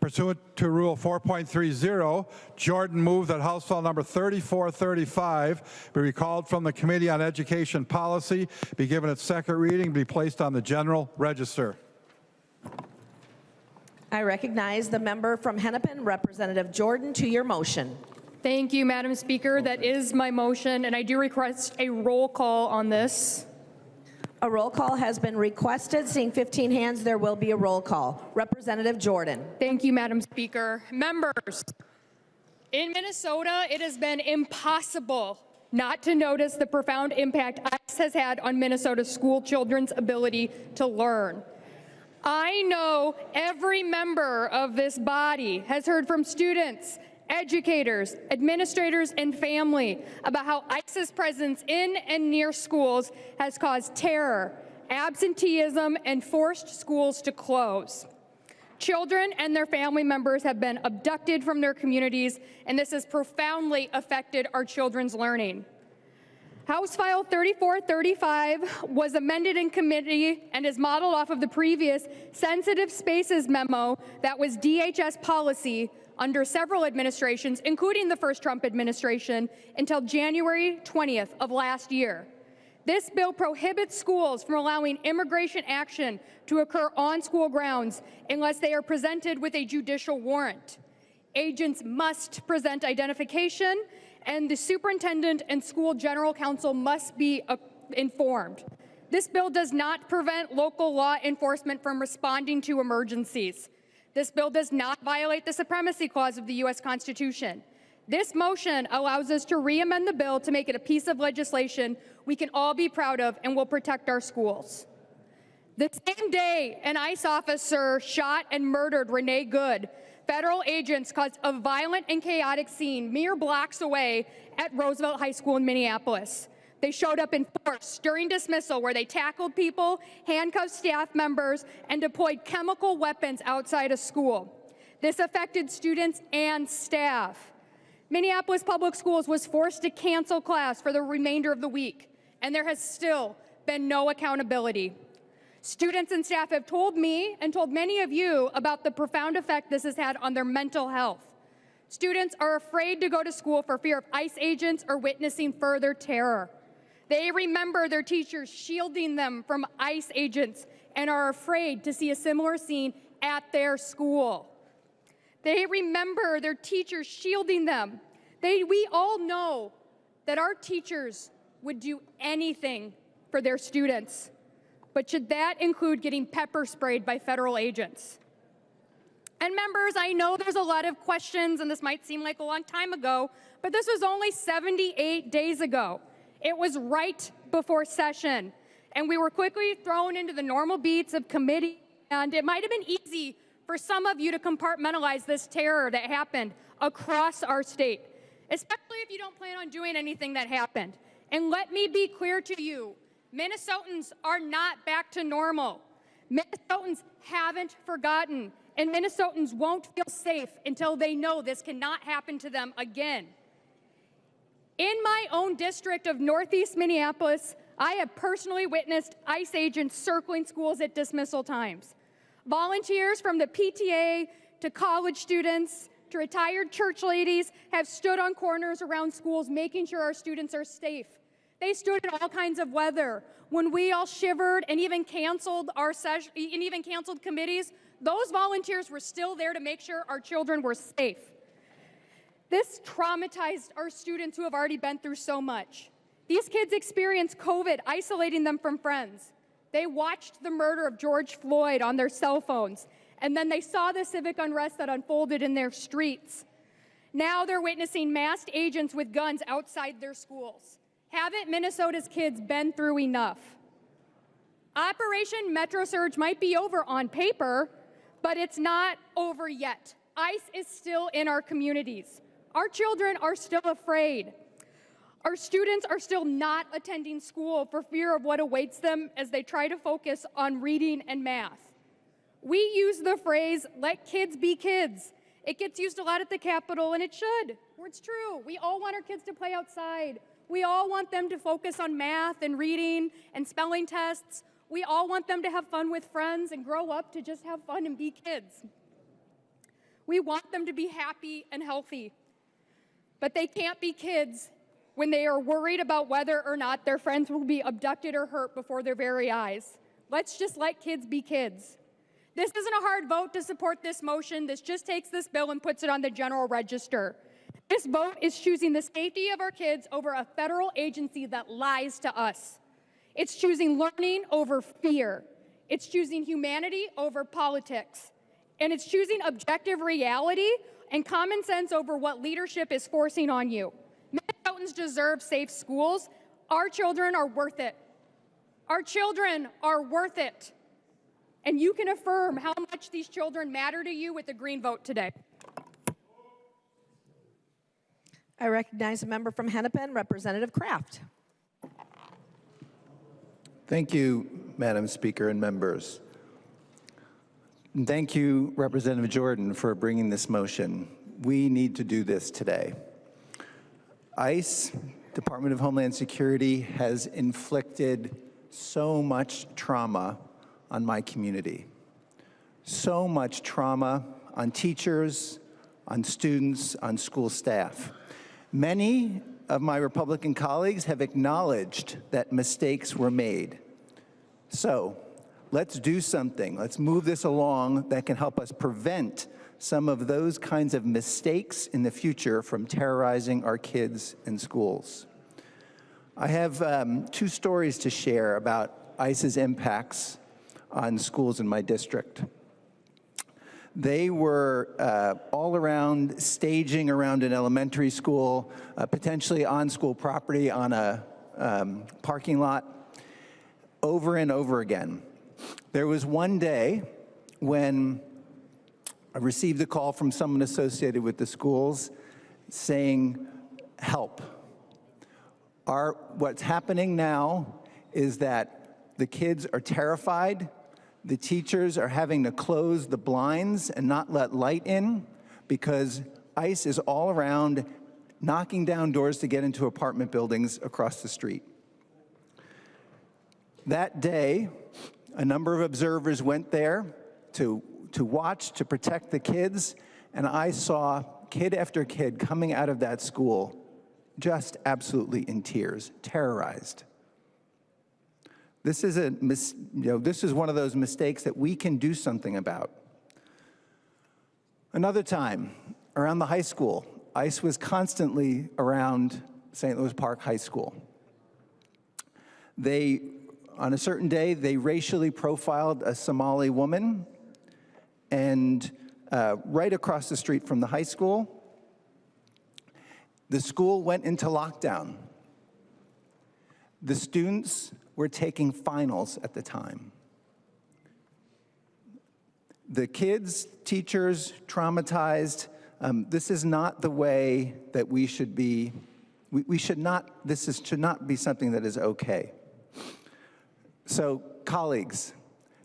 Pursuant to Rule 4.30, Jordan moved that House File Number 3435 be recalled from the Committee on Education Policy, be given its second reading, be placed on the General Register. I recognize the member from Hennepin, Representative Jordan, to your motion. Thank you, Madam Speaker. That is my motion, and I do request a roll call on this. A roll call has been requested. Seeing 15 hands, there will be a roll call. Representative Jordan. Thank you, Madam Speaker. Members, in Minnesota, it has been impossible not to notice the profound impact ICE has had on Minnesota school children's ability to learn. I know every member of this body has heard from students, educators, administrators, and family about how ICE's presence in and near schools has caused terror, absenteeism, and forced schools to close. Children and their family members have been abducted from their communities, and this has profoundly affected our children's learning. House File 3435 was amended in committee and is modeled off of the previous Sensitive Spaces memo that was DHS policy under several administrations, including the first Trump administration, until January 20th of last year. This bill prohibits schools from allowing immigration action to occur on school grounds unless they are presented with a judicial warrant. Agents must present identification, and the superintendent and school general counsel must be informed. This bill does not prevent local law enforcement from responding to emergencies. This bill does not violate the Supremacy Clause of the U.S. Constitution. This motion allows us to re-amend the bill to make it a piece of legislation we can all be proud of and will protect our schools. The same day an ICE officer shot and murdered Renee Good, federal agents caused a violent and chaotic scene mere blocks away at Roosevelt High School in Minneapolis. They showed up in force during dismissal, where they tackled people, handcuffed staff members, and deployed chemical weapons outside a school. This affected students and staff. Minneapolis Public Schools was forced to cancel class for the remainder of the week, and there has still been no accountability. Students and staff have told me and told many of you about the profound effect this has had on their mental health. Students are afraid to go to school for fear of ICE agents or witnessing further terror. They remember their teachers shielding them from ICE agents and are afraid to see a similar scene at their school. They remember their teachers shielding them. We all know that our teachers would do anything for their students. But should that include getting pepper sprayed by federal agents? And members, I know there's a lot of questions, and this might seem like a long time ago, but this was only 78 days ago. It was right before session, and we were quickly thrown into the normal beats of committee, and it might have been easy for some of you to compartmentalize this terror that happened across our state, especially if you don't plan on doing anything that happened. And let me be clear to you, Minnesotans are not back to normal. Minnesotans haven't forgotten, and Minnesotans won't feel safe until they know this cannot happen to them again. In my own district of Northeast Minneapolis, I have personally witnessed ICE agents circling schools at dismissal times. Volunteers from the PTA to college students to retired church ladies have stood on corners around schools making sure our students are safe. They stood in all kinds of weather. When we all shivered and even canceled our session, and even canceled committees, those volunteers were still there to make sure our children were safe. This traumatized our students who have already been through so much. These kids experienced COVID, isolating them from friends. They watched the murder of George Floyd on their cell phones, and then they saw the civic unrest that unfolded in their streets. Now they're witnessing masked agents with guns outside their schools. Haven't Minnesota's kids been through enough? Operation Metro Surge might be over on paper, but it's not over yet. ICE is still in our communities. Our children are still afraid. Our students are still not attending school for fear of what awaits them as they try to focus on reading and math. We use the phrase, let kids be kids. It gets used a lot at the Capitol, and it should. It's true. We all want our kids to play outside. We all want them to focus on math and reading and spelling tests. We all want them to have fun with friends and grow up to just have fun and be kids. We want them to be happy and healthy. But they can't be kids when they are worried about whether or not their friends will be abducted or hurt before their very eyes. Let's just let kids be kids. This isn't a hard vote to support this motion. This just takes this bill and puts it on the general register. This vote is choosing the safety of our kids over a federal agency that lies to us. It's choosing learning over fear. It's choosing humanity over politics. And it's choosing objective reality and common sense over what leadership is forcing on you. Minnesotans deserve safe schools. Our children are worth it. Our children are worth it. And you can affirm how much these children matter to you with the green vote today. I recognize a member from Hennepin, Representative Kraft. Thank you, Madam Speaker and members. And thank you, Representative Jordan, for bringing this motion. We need to do this today. ICE, Department of Homeland Security, has inflicted so much trauma on my community. So much trauma on teachers, on students, on school staff. Many of my Republican colleagues have acknowledged that mistakes were made. So let's do something. Let's move this along that can help us prevent some of those kinds of mistakes in the future from terrorizing our kids in schools. I have 2 stories to share about ICE's impacts on schools in my district. They were all around, staging around an elementary school, potentially on school property on a parking lot, over and over again. There was one day when I received a call from someone associated with the schools saying, help. What's happening now is that the kids are terrified. The teachers are having to close the blinds and not let light in because ICE is all around knocking down doors to get into apartment buildings across the street. That day, a number of observers went there to watch, to protect the kids, and I saw kid after kid coming out of that school just absolutely in tears, terrorized. This is this is one of those mistakes that we can do something about. Another time, around the high school, ICE was constantly around St. Louis Park High School. On a certain day, they racially profiled a Somali woman, and right across the street from the high school, the school went into lockdown. The students were taking finals at the time. The kids, teachers, traumatized. This is not the way that we should be. Should not be something that is okay. So, colleagues,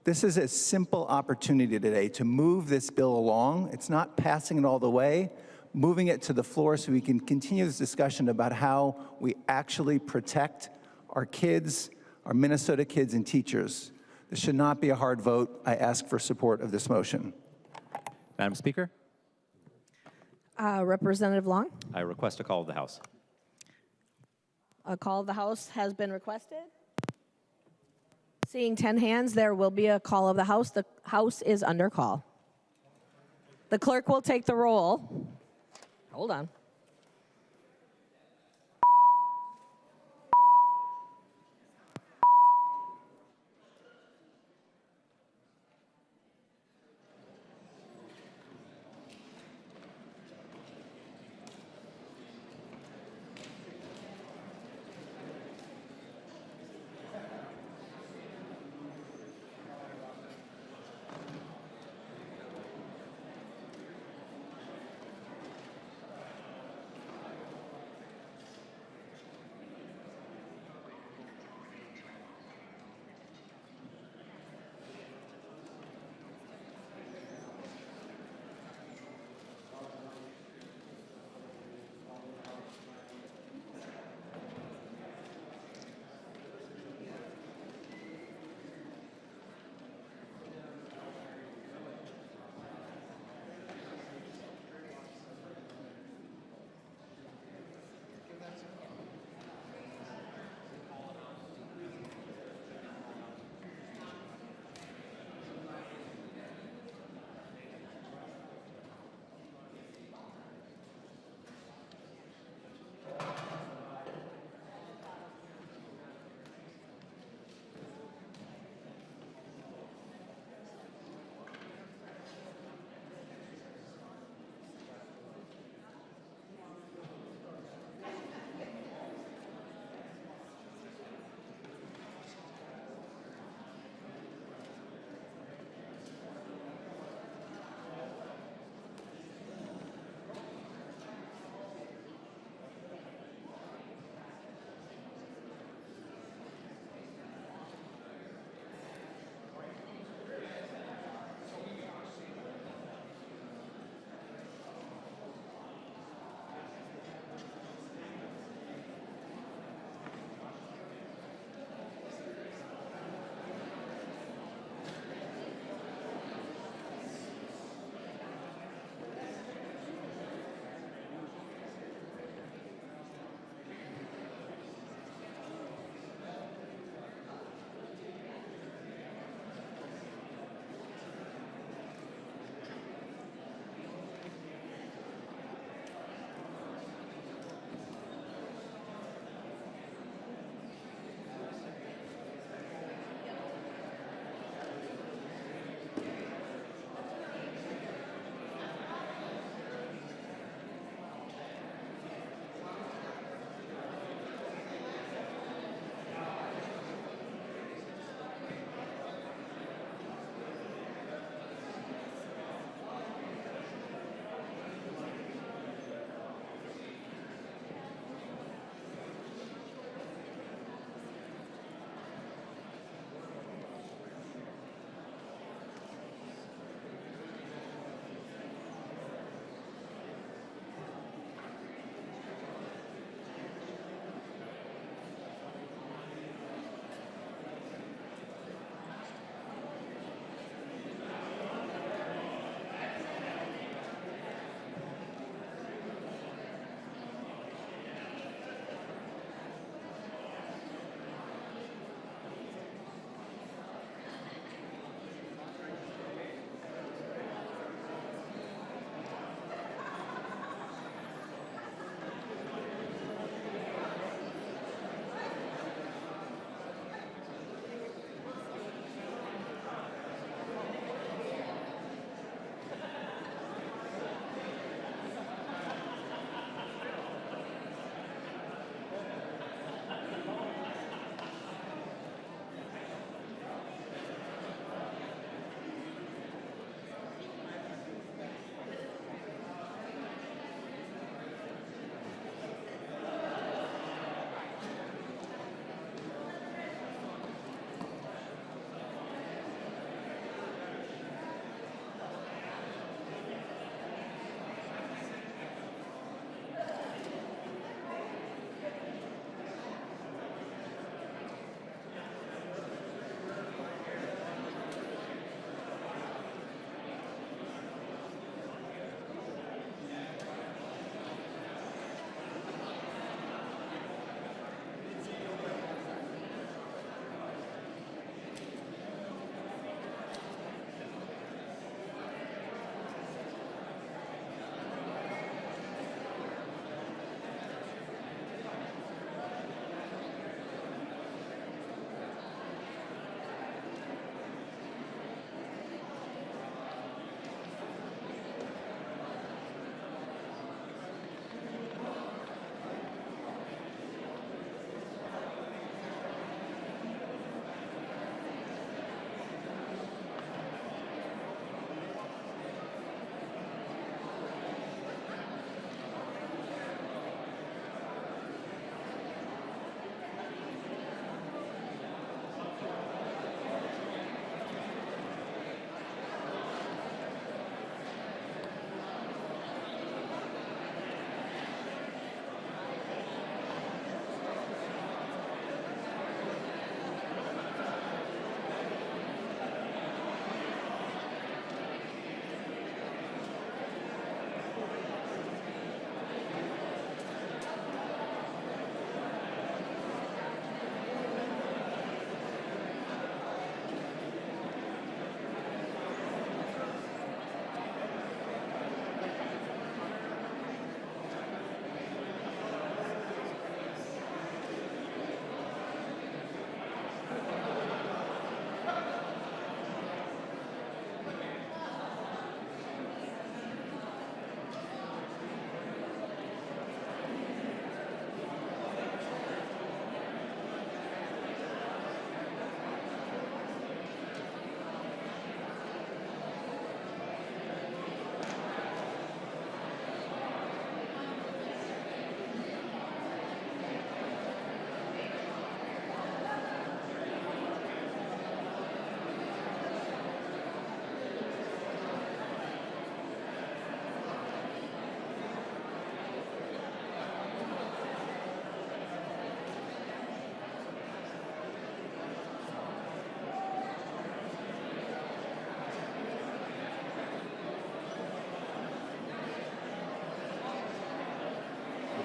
this is a simple opportunity today to move this bill along. It's not passing it all the way, moving it to the floor so we can continue this discussion about how we actually protect our kids, our Minnesota kids and teachers. This should not be a hard vote. I ask for support of this motion. Madam Speaker, Representative Long. I request a call of the House. A call of the House has been requested. Seeing 10 hands, there will be a call of the House. The House is under call. The clerk will take the roll. Hold on.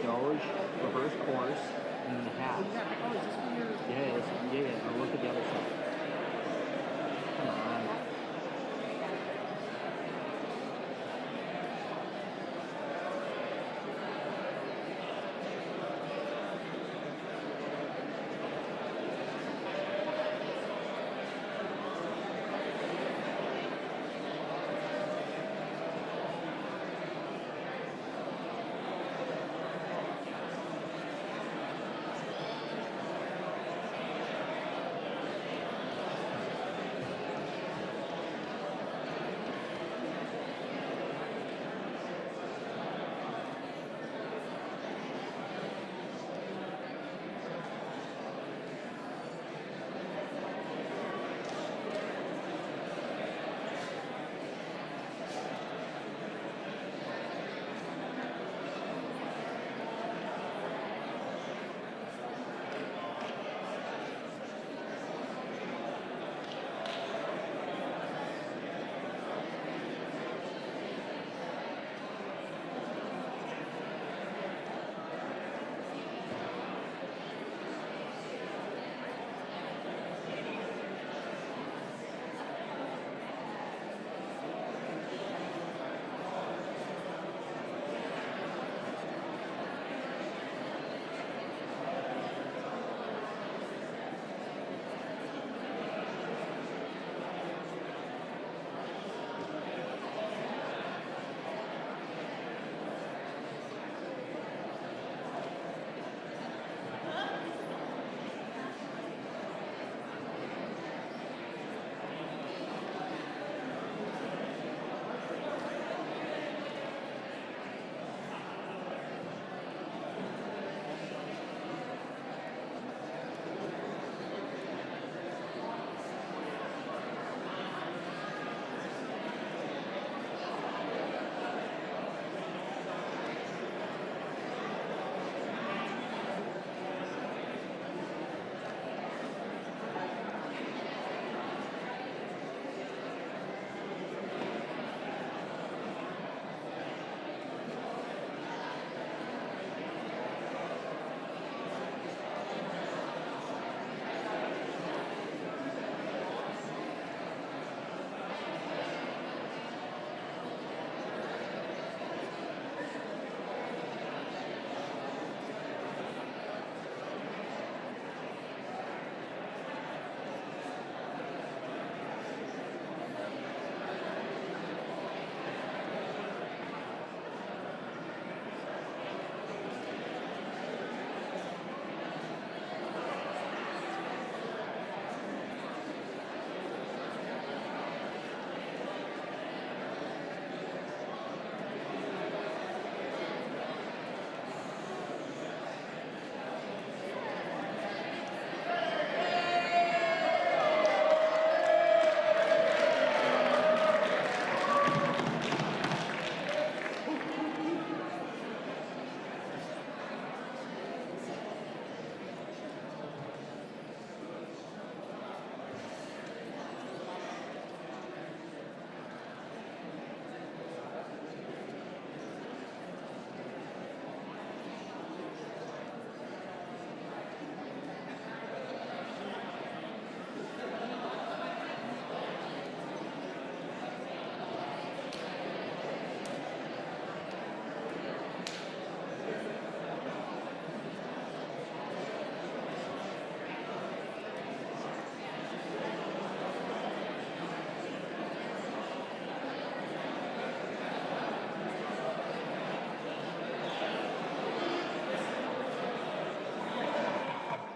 Doge, reverse course, and then the half. Yeah. Now look at the other side. Come on.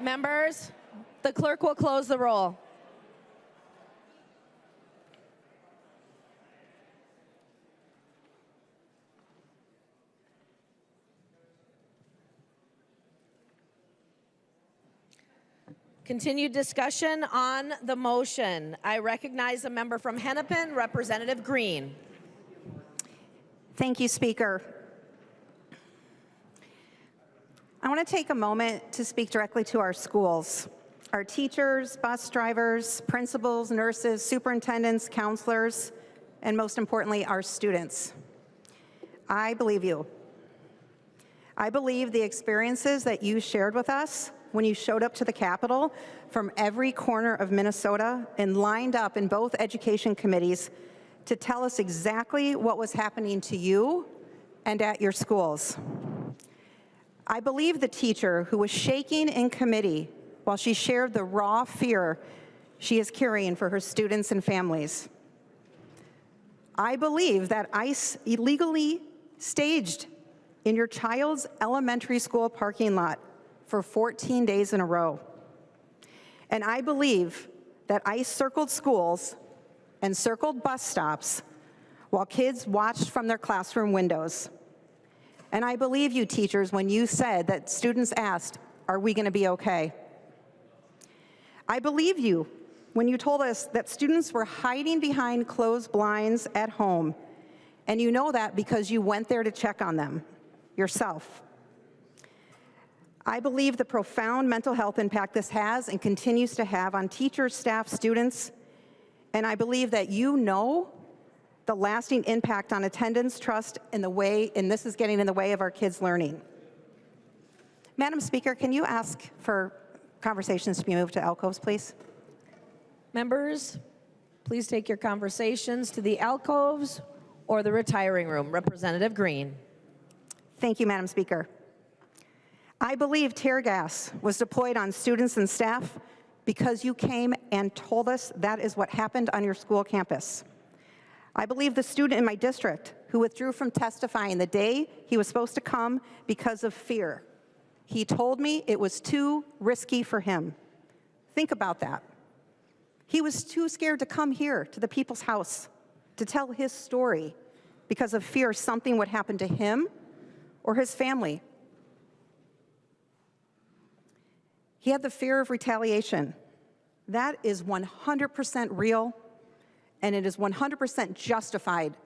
Members, the clerk will close the roll. Continued discussion on the motion. I recognize a member from Hennepin, Representative Green. Thank you, Speaker. I want to take a moment to speak directly to our schools, our teachers, bus drivers, principals, nurses, superintendents, counselors, and most importantly, our students. I believe you. I believe the experiences that you shared with us when you showed up to the Capitol from every corner of Minnesota and lined up in both education committees to tell us exactly what was happening to you and at your schools. I believe the teacher who was shaking in committee while she shared the raw fear she is carrying for her students and families. I believe that ICE illegally staged in your child's elementary school parking lot for 14 days in a row. And I believe that ICE circled schools and circled bus stops while kids watched from their classroom windows. And I believe you, teachers, when you said that students asked, "Are we going to be okay?" I believe you when you told us that students were hiding behind closed blinds at home, and you know that because you went there to check on them yourself. I believe the profound mental health impact this has and continues to have on teachers, staff, students, and I believe that you know the lasting impact on attendance, trust, and this is getting in the way of our kids' learning. Madam Speaker, can you ask for conversations to be moved to alcoves, please? Members, please take your conversations to the alcoves or the retiring room. Representative Green. Thank you, Madam Speaker. I believe tear gas was deployed on students and staff because you came and told us that is what happened on your school campus. I believe the student in my district who withdrew from testifying the day he was supposed to come because of fear. He told me it was too risky for him. Think about that. He was too scared to come here to the people's house to tell his story because of fear something would happen to him or his family. He had the fear of retaliation. That is 100% real, and it is 100% justified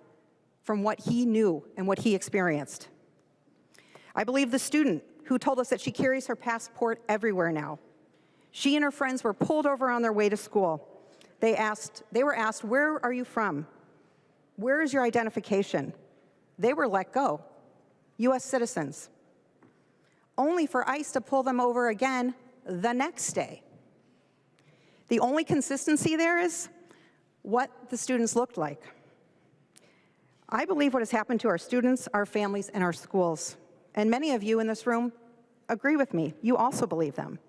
from what he knew and what he experienced. I believe the student who told us that she carries her passport everywhere now. She and her friends were pulled over on their way to school. They were asked, "Where are you from? Where is your identification?" They were let go, US citizens, only for ICE to pull them over again the next day. The only consistency there is what the students looked like. I believe what has happened to our students, our families, and our schools. And many of you in this room agree with me. You also believe them.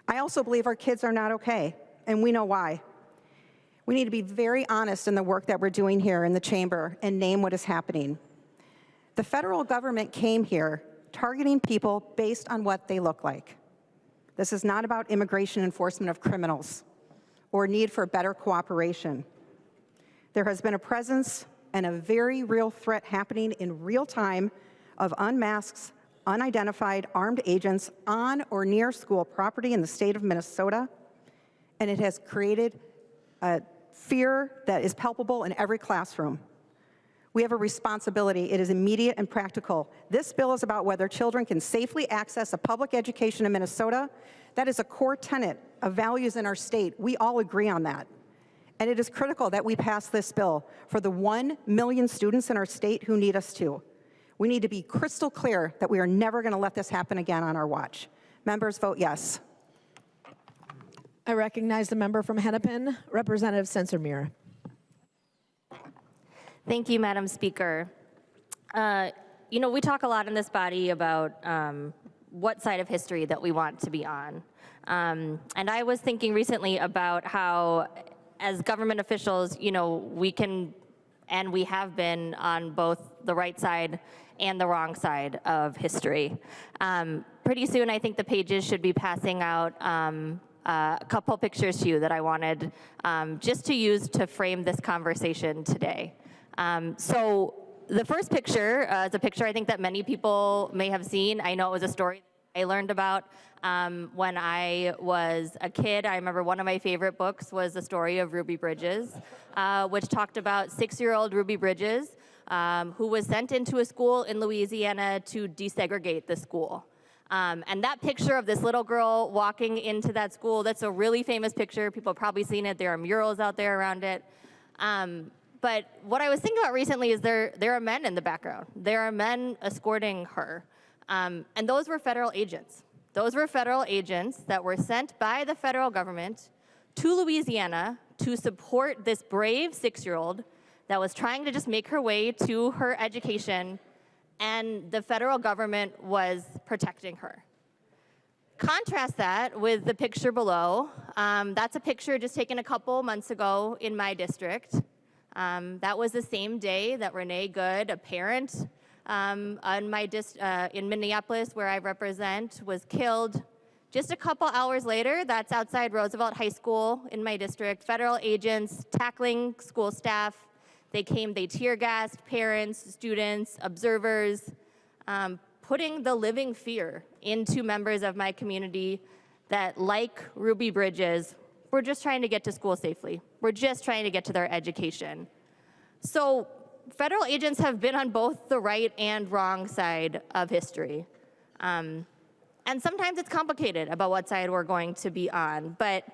I also believe our kids are not okay, and we know why. We need to be very honest in the work that we're doing here in the chamber and name what is happening. The federal government came here targeting people based on what they look like. This is not about immigration enforcement of criminals or need for better cooperation. There has been a presence and a very real threat happening in real time of unmasked, unidentified armed agents on or near school property in the state of Minnesota, and it has created a fear that is palpable in every classroom. We have a responsibility. It is immediate and practical. This bill is about whether children can safely access a public education in Minnesota. That is a core tenet of values in our state. We all agree on that. And it is critical that we pass this bill for the 1 million students in our state who need us to. We need to be crystal clear that we are never going to let this happen again on our watch. Members, vote yes. I recognize the member from Hennepin, Representative Sensormere. Thank you, Madam Speaker. We talk a lot in this body about what side of history that we want to be on. And I was thinking recently about how, as government officials, we can, and we have been on both the right side and the wrong side of history. Pretty soon, I think the pages should be passing out a couple pictures to you that I wanted just to use to frame this conversation today. So the first picture is a picture I think that many people may have seen. I know it was a story I learned about when I was a kid. I remember one of my favorite books was the story of Ruby Bridges, which talked about 6-year-old Ruby Bridges, who was sent into a school in Louisiana to desegregate the school. And that picture of this little girl walking into that school, that's a really famous picture. People have probably seen it. There are murals out there around it. But what I was thinking about recently is there are men in the background. There are men escorting her. And those were federal agents. Those were federal agents that were sent by the federal government to Louisiana to support this brave 6-year-old that was trying to just make her way to her education, and the federal government was protecting her. Contrast that with the picture below. That's a picture just taken a couple months ago in my district. That was the same day that Renee Good, a parent in Minneapolis, where I represent, was killed. Just a couple hours later, that's outside Roosevelt High School in my district, federal agents tackling school staff. They tear gassed parents, students, observers, putting the living fear into members of my community that, like Ruby Bridges, we're just trying to get to school safely. We're just trying to get to their education. So federal agents have been on both the right and wrong side of history. And sometimes it's complicated about what side we're going to be on. But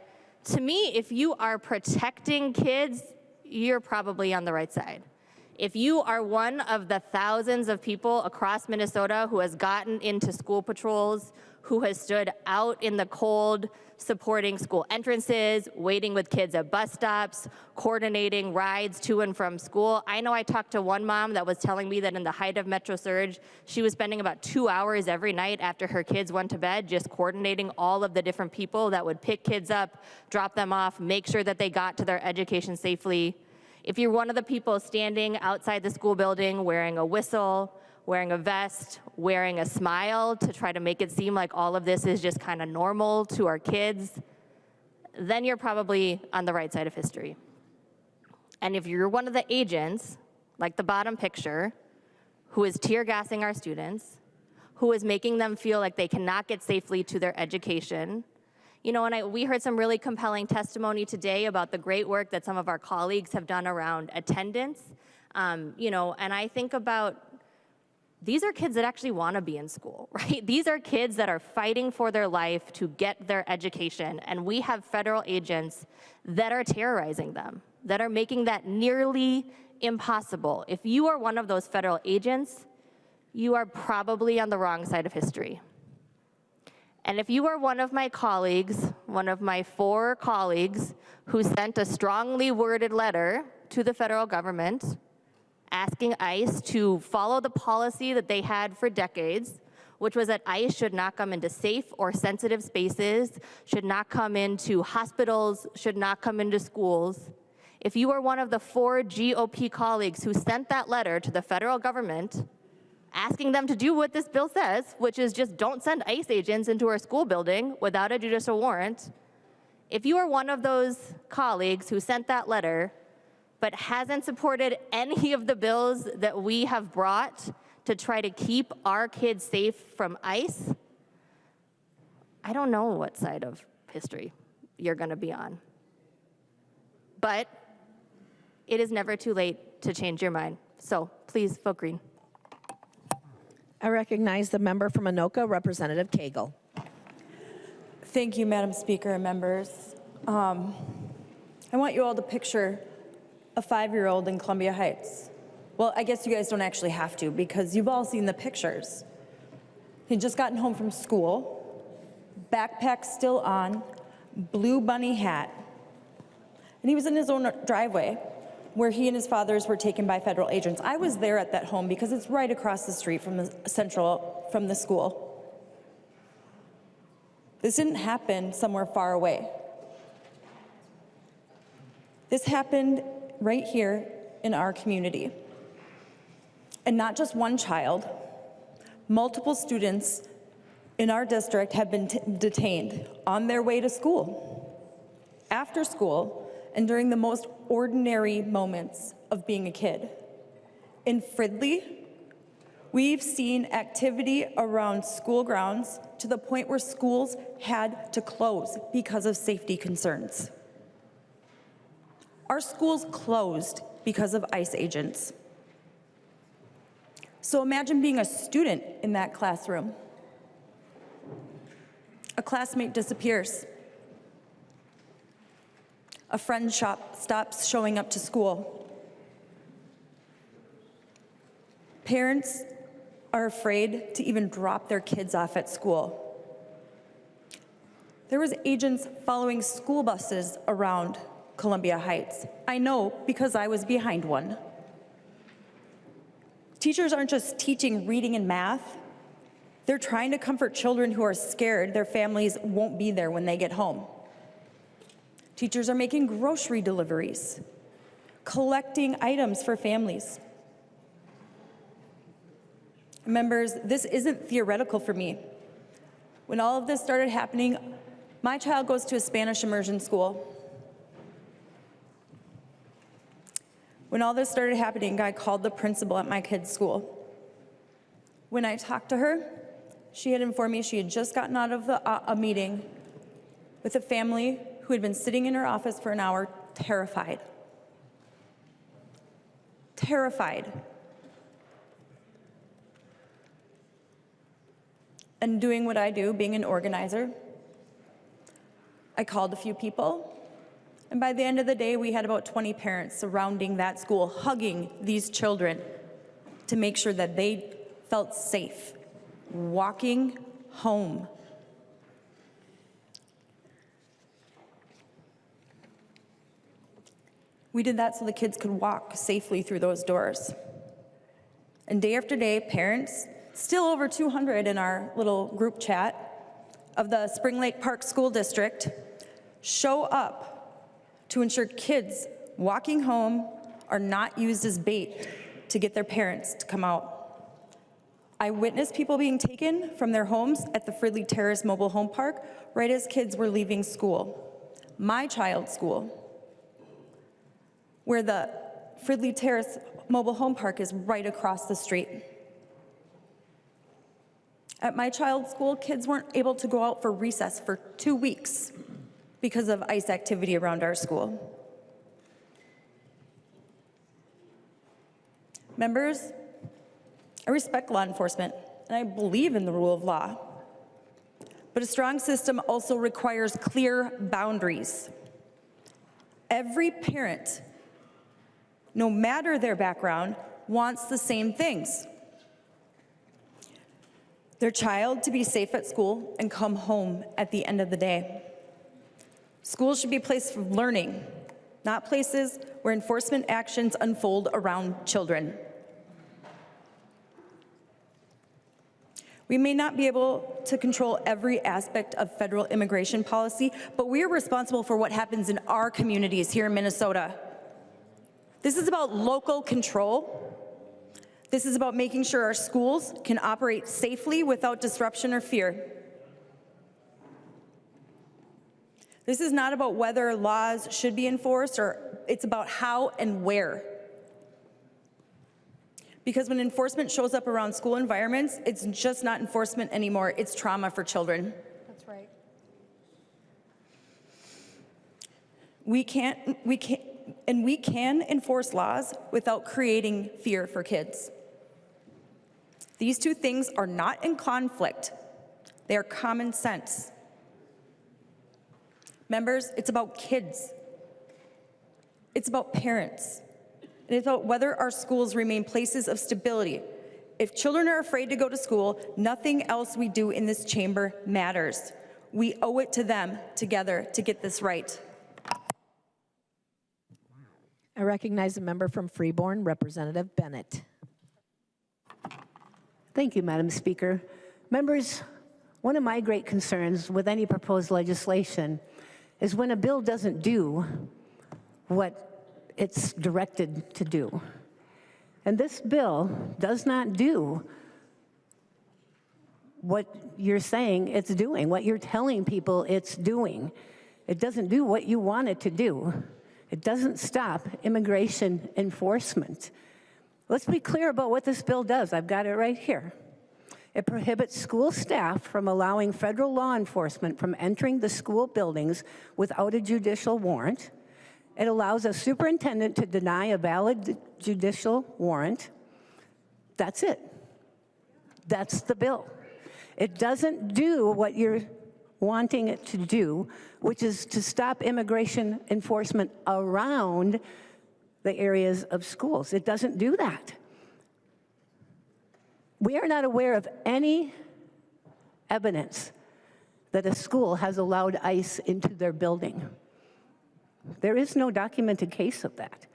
to me, if you are protecting kids, you're probably on the right side. If you are one of the thousands of people across Minnesota who has gotten into school patrols, who has stood out in the cold, supporting school entrances, waiting with kids at bus stops, coordinating rides to and from school. I know I talked to one mom that was telling me that in the height of Metro Surge, she was spending about 2 hours every night after her kids went to bed just coordinating all of the different people that would pick kids up, drop them off, make sure that they got to their education safely. If you're one of the people standing outside the school building wearing a whistle, wearing a vest, wearing a smile to try to make it seem like all of this is just kind of normal to our kids, then you're probably on the right side of history. And if you're one of the agents, like the bottom picture, who is tear gassing our students, who is making them feel like they cannot get safely to their education, and we heard some really compelling testimony today about the great work that some of our colleagues have done around attendance. And I think about, these are kids that actually want to be in school, right? These are kids that are fighting for their life to get their education, and we have federal agents that are terrorizing them, that are making that nearly impossible. If you are one of those federal agents, you are probably on the wrong side of history. And if you are one of my colleagues, one of my 4 colleagues who sent a strongly worded letter to the federal government asking ICE to follow the policy that they had for decades, which was that ICE should not come into safe or sensitive spaces, should not come into hospitals, should not come into schools. If you are one of the 4 GOP colleagues who sent that letter to the federal government asking them to do what this bill says, which is just don't send ICE agents into our school building without a judicial warrant, if you are one of those colleagues who sent that letter but hasn't supported any of the bills that we have brought to try to keep our kids safe from ICE, I don't know what side of history you're going to be on. But it is never too late to change your mind. So please vote green. I recognize the member from Anoka, Representative Cagle. Thank you, Madam Speaker and members. I want you all to picture a 5-year-old in Columbia Heights. Well, I guess you guys don't actually have to because you've all seen the pictures. He'd just gotten home from school, backpack still on, blue bunny hat, and he was in his own driveway where he and his fathers were taken by federal agents. I was there at that home because it's right across the street from the school. This didn't happen somewhere far away. This happened right here in our community. And not just one child, multiple students in our district have been detained on their way to school, after school, and during the most ordinary moments of being a kid. In Fridley, we've seen activity around school grounds to the point where schools had to close because of safety concerns. Our schools closed because of ICE agents. So imagine being a student in that classroom. A classmate disappears. A friend stops showing up to school. Parents are afraid to even drop their kids off at school. There was agents following school buses around Columbia Heights. I know because I was behind one. Teachers aren't just teaching reading and math. They're trying to comfort children who are scared their families won't be there when they get home. Teachers are making grocery deliveries, collecting items for families. Members, this isn't theoretical for me. When all of this started happening, my child goes to a Spanish immersion school. When all this started happening, I called the principal at my kid's school. When I talked to her, she had informed me she had just gotten out of a meeting with a family who had been sitting in her office for an hour, terrified. Terrified. And doing what I do, being an organizer, I called a few people, and by the end of the day, we had about 20 parents surrounding that school, hugging these children to make sure that they felt safe, walking home. We did that so the kids could walk safely through those doors. And day after day, parents, still over 200 in our little group chat of the Spring Lake Park School District, show up to ensure kids walking home are not used as bait to get their parents to come out. I witnessed people being taken from their homes at the Fridley Terrace Mobile Home Park right as kids were leaving school, my child's school, where the Fridley Terrace Mobile Home Park is right across the street. At my child's school, kids weren't able to go out for recess for 2 weeks because of ICE activity around our school. Members, I respect law enforcement, and I believe in the rule of law. But a strong system also requires clear boundaries. Every parent, no matter their background, wants the same things. Their child to be safe at school and come home at the end of the day. Schools should be places for learning, not places where enforcement actions unfold around children. We may not be able to control every aspect of federal immigration policy, but we are responsible for what happens in our communities here in Minnesota. This is about local control. This is about making sure our schools can operate safely without disruption or fear. This is not about whether laws should be enforced, or it's about how and where. Because when enforcement shows up around school environments, it's just not enforcement anymore, it's trauma for children. That's right. We can enforce laws without creating fear for kids. These two things are not in conflict. They are common sense. Members, it's about kids. It's about parents. And it's about whether our schools remain places of stability. If children are afraid to go to school, nothing else we do in this chamber matters. We owe it to them together to get this right. I recognize the member from Freeborn, Representative Bennett. Thank you, Madam Speaker. Members, one of my great concerns with any proposed legislation is when a bill doesn't do what it's directed to do. And this bill does not do what you're saying it's doing, what you're telling people it's doing. It doesn't do what you want it to do. It doesn't stop immigration enforcement. Let's be clear about what this bill does. I've got it right here. It prohibits school staff from allowing federal law enforcement from entering the school buildings without a judicial warrant. It allows a superintendent to deny a valid judicial warrant. That's it. That's the bill. It doesn't do what you're wanting it to do, which is to stop immigration enforcement around the areas of schools. It doesn't do that. We are not aware of any evidence that a school has allowed ICE into their building. There is no documented case of that.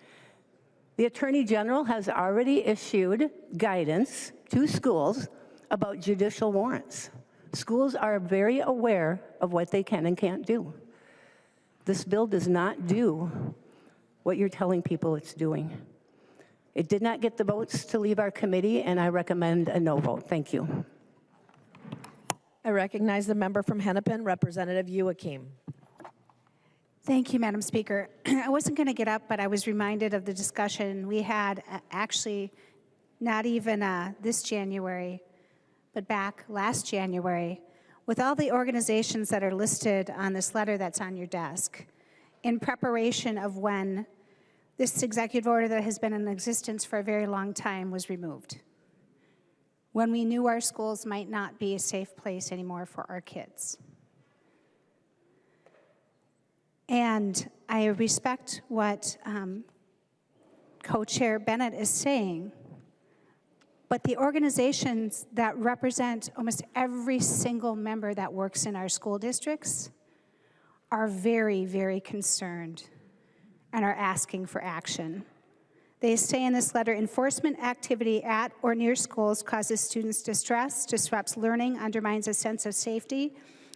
The Attorney General has already issued guidance to schools about judicial warrants. Schools are very aware of what they can and can't do. This bill does not do what you're telling people it's doing. It did not get the votes to leave our committee, and I recommend a no vote. Thank you. I recognize the member from Hennepin, Representative Joachim. Thank you, Madam Speaker. I wasn't going to get up, but I was reminded of the discussion we had actually not even this January, but back last January, with all the organizations that are listed on this letter that's on your desk, in preparation of when this executive order that has been in existence for a very long time was removed, when we knew our schools might not be a safe place anymore for our kids. And I respect what Co-Chair Bennett is saying, but the organizations that represent almost every single member that works in our school districts are very, very concerned and are asking for action. They say in this letter, enforcement activity at or near schools causes students distress, disrupts learning, undermines a sense of safety,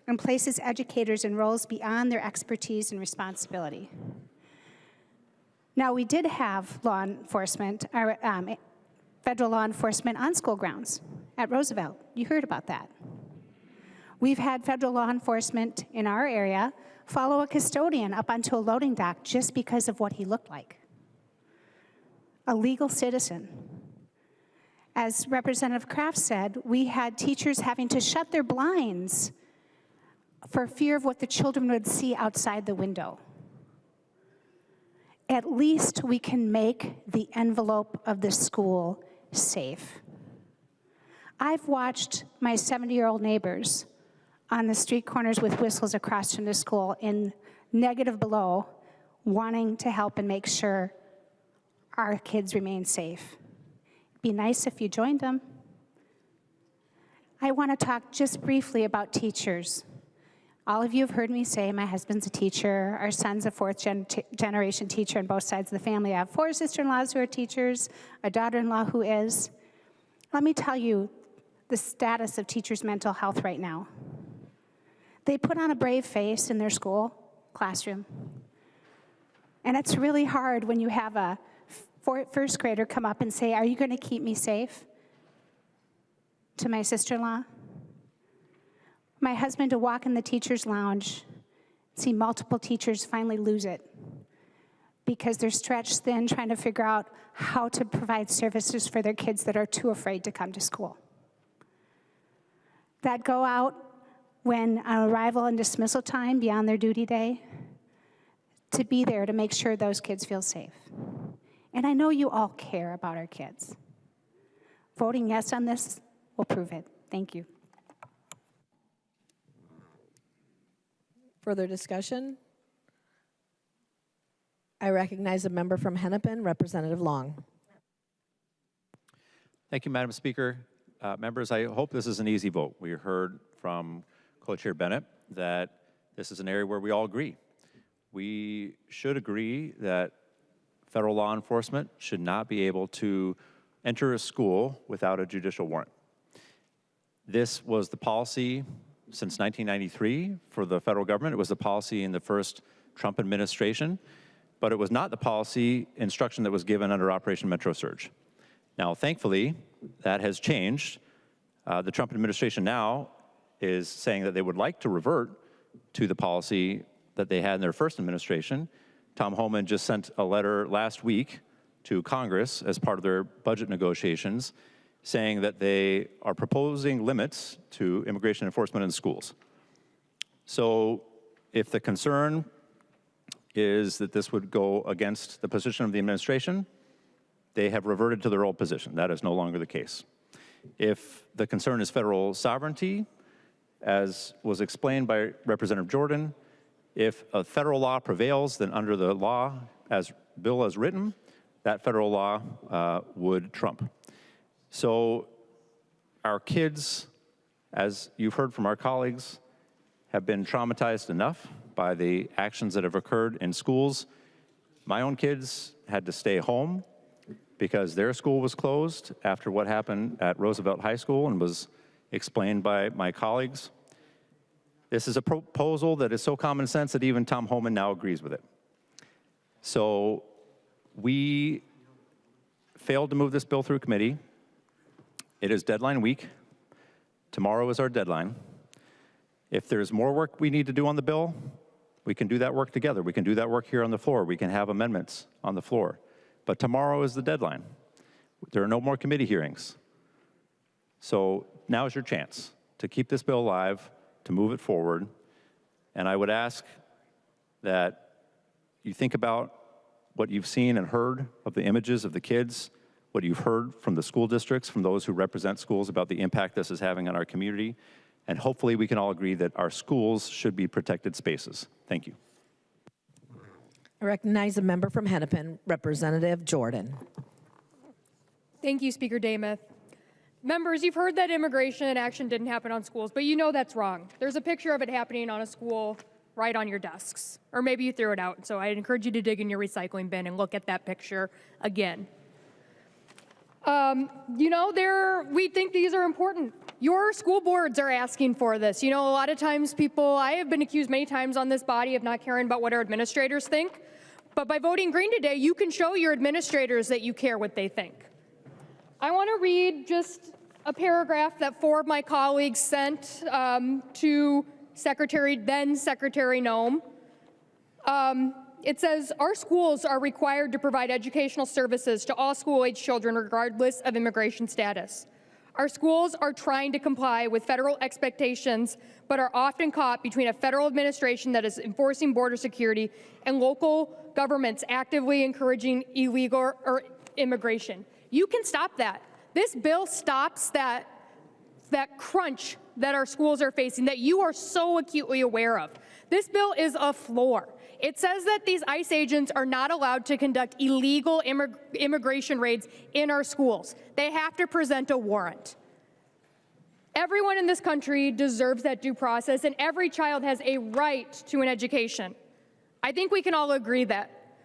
and places educators in roles beyond their expertise and responsibility. Now, we did have law enforcement, federal law enforcement on school grounds at Roosevelt. You heard about that. We've had federal law enforcement in our area follow a custodian up onto a loading dock just because of what he looked like. A legal citizen. As Representative Kraft said, we had teachers having to shut their blinds for fear of what the children would see outside the window. At least we can make the envelope of the school safe. I've watched my 70-year-old neighbors on the street corners with whistles across from the school in negative below, wanting to help and make sure our kids remain safe. It'd be nice if you joined them. I want to talk just briefly about teachers. All of you have heard me say my husband's a teacher, our son's a fourth-generation teacher on both sides of the family. I have 4 sister-in-laws who are teachers, a daughter-in-law who is. Let me tell you the status of teachers' mental health right now. They put on a brave face in their school classroom. And it's really hard when you have a first grader come up and say, "Are you going to keep me safe?" to my sister-in-law. My husband to walk in the teacher's lounge, see multiple teachers finally lose it because they're stretched thin trying to figure out how to provide services for their kids that are too afraid to come to school. That go out when on arrival and dismissal time beyond their duty day to be there to make sure those kids feel safe. And I know you all care about our kids. Voting yes on this will prove it. Thank you. Further discussion? I recognize a member from Hennepin, Representative Long. Thank you, Madam Speaker. Members, I hope this is an easy vote. We heard from Co-Chair Bennett that this is an area where we all agree. We should agree that federal law enforcement should not be able to enter a school without a judicial warrant. This was the policy since 1993 for the federal government. It was the policy in the first Trump administration, but it was not the policy instruction that was given under Operation Metro Surge. Now, thankfully, that has changed. The Trump administration now is saying that they would like to revert to the policy that they had in their first administration. Tom Homan just sent a letter last week to Congress as part of their budget negotiations saying that they are proposing limits to immigration enforcement in schools. So if the concern is that this would go against the position of the administration, they have reverted to their old position. That is no longer the case. If the concern is federal sovereignty, as was explained by Representative Jordan, if a federal law prevails, then under the law as bill as written, that federal law would trump. So our kids, as you've heard from our colleagues, have been traumatized enough by the actions that have occurred in schools. My own kids had to stay home because their school was closed after what happened at Roosevelt High School and was explained by my colleagues. This is a proposal that is so common sense that even Tom Homan now agrees with it. So we failed to move this bill through committee. It is deadline week. Tomorrow is our deadline. If there's more work we need to do on the bill, we can do that work together. We can do that work here on the floor. We can have amendments on the floor. But tomorrow is the deadline. There are no more committee hearings. So now is your chance to keep this bill alive, to move it forward. And I would ask that you think about what you've seen and heard of the images of the kids, what you've heard from the school districts, from those who represent schools about the impact this is having on our community. And hopefully we can all agree that our schools should be protected spaces. Thank you. I recognize a member from Hennepin, Representative Jordan. Thank you, Speaker Dameth. Members, you've heard that immigration action didn't happen on schools, but you know that's wrong. There's a picture of it happening on a school right on your desks, or maybe you threw it out. So I'd encourage you to dig in your recycling bin and look at that picture again. We think these are important. Your school boards are asking for this. You know, a lot of times I have been accused many times on this body of not caring about what our administrators think. But by voting green today, you can show your administrators that you care what they think. I want to read just a paragraph that 4 of my colleagues sent to then Secretary Noem. It says, our schools are required to provide educational services to all school-age children regardless of immigration status. Our schools are trying to comply with federal expectations, but are often caught between a federal administration that is enforcing border security and local governments actively encouraging illegal or immigration. You can stop that. This bill stops that crunch that our schools are facing, that you are so acutely aware of. This bill is a floor. It says that these ICE agents are not allowed to conduct illegal immigration raids in our schools. They have to present a warrant. Everyone in this country deserves that due process, and every child has a right to an education. I think we can all agree that.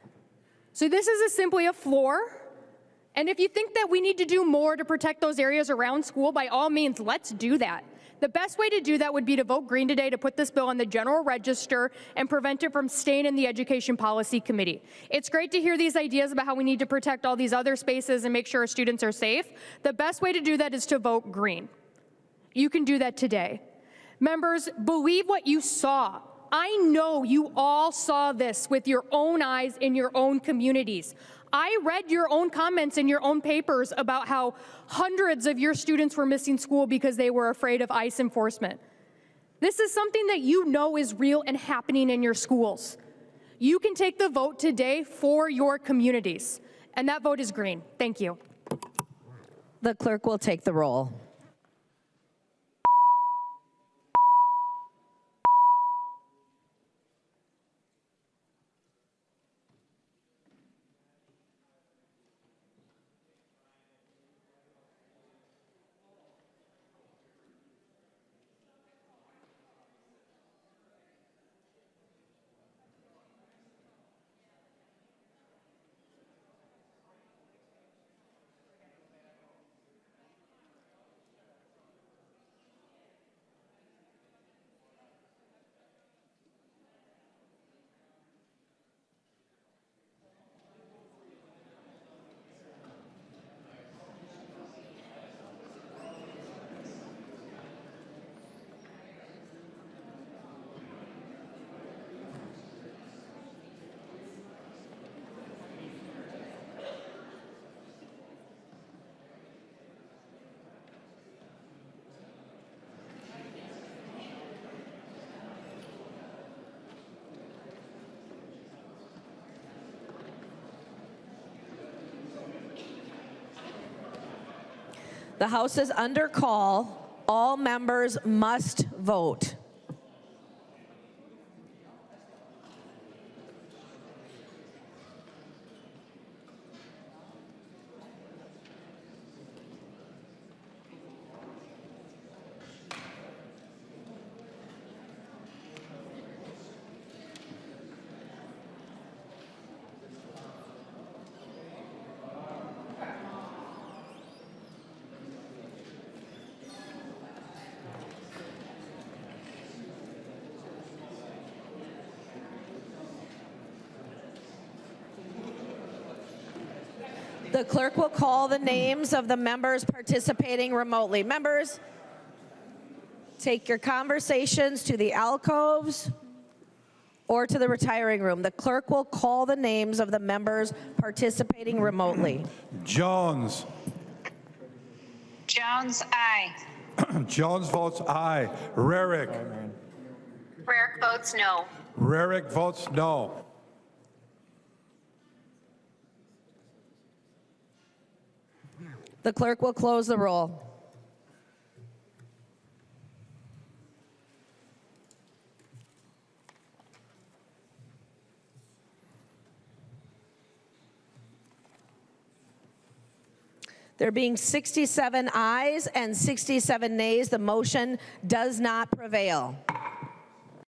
So this is simply a floor. And if you think that we need to do more to protect those areas around school, by all means, let's do that. The best way to do that would be to vote green today to put this bill on the general register and prevent it from staying in the Education Policy Committee. It's great to hear these ideas about how we need to protect all these other spaces and make sure our students are safe. The best way to do that is to vote green. You can do that today. Members, believe what you saw. I know you all saw this with your own eyes in your own communities. I read your own comments in your own papers about how hundreds of your students were missing school because they were afraid of ICE enforcement. This is something that you know is real and happening in your schools. You can take the vote today for your communities, and that vote is green. Thank you. The clerk will take the roll. The House is under call. All members must vote. The clerk will call the names of the members participating remotely. Members, take your conversations to the alcoves or to the retiring room. The clerk will call the names of the members participating remotely. Jones. Jones, aye. Jones votes aye. Rarick. Rarick votes no. Rarick votes no. The clerk will close the roll. There being 67 ayes and 67 nays, the motion does not prevail.